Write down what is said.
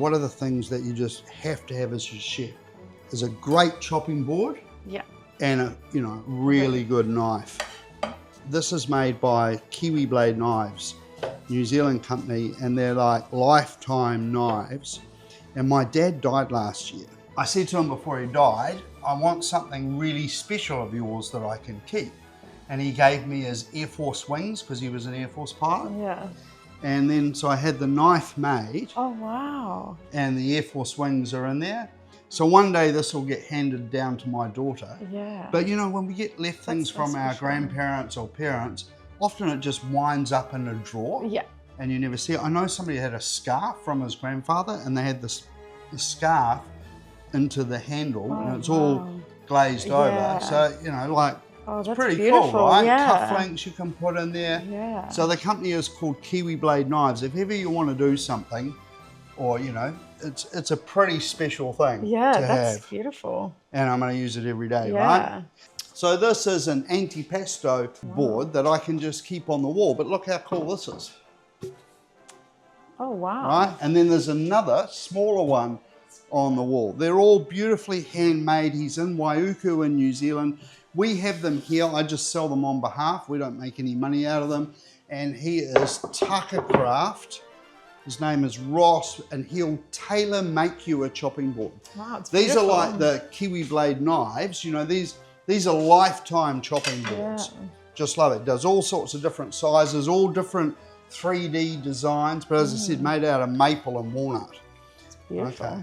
what are the things that you just have to have as your chef? Is a great chopping board. Yeah. And a, you know, really good knife. This is made by KiwiBlade Knives, New Zealand company, and they're like lifetime knives. And my dad died last year. I said to him before he died, I want something really special of yours that I can keep. And he gave me his Air Force wings because he was an Air Force pilot. Yeah. And then, so I had the knife made. Oh, wow. And the Air Force wings are in there. So one day this will get handed down to my daughter. Yeah. But you know, when we get left things from our grandparents or parents, often it just winds up in a drawer. Yeah. And you never see it. I know somebody had a scarf from his grandfather and they had the scarf into the handle and it's all glazed over. So, you know, like, it's pretty beautiful. cool, right? Yeah. Cufflinks you can put in there. Yeah. So the company is called KiwiBlade Knives. If ever you want to do something, or, you know, it's a pretty special thing to that's have. beautiful. And I'm going to use it every day, right? So this is an antipasto board that I can just keep on the wall. But look how cool this is. Oh, wow. Right? And then there's another smaller one on the wall. They're all beautifully handmade. He's in Waiuku in New Zealand. We have them here. I just sell them on behalf. We don't make any money out of them. And he is TuckerCraft. His name is Ross, and he'll tailor make you a chopping board. Wow, it's These beautiful. are like the KiwiBlade knives. You know, these are lifetime chopping boards. Yeah. Just love it. Does all sorts of different sizes, all different 3D designs, but as I said, made out of maple and walnut. It's beautiful. Okay.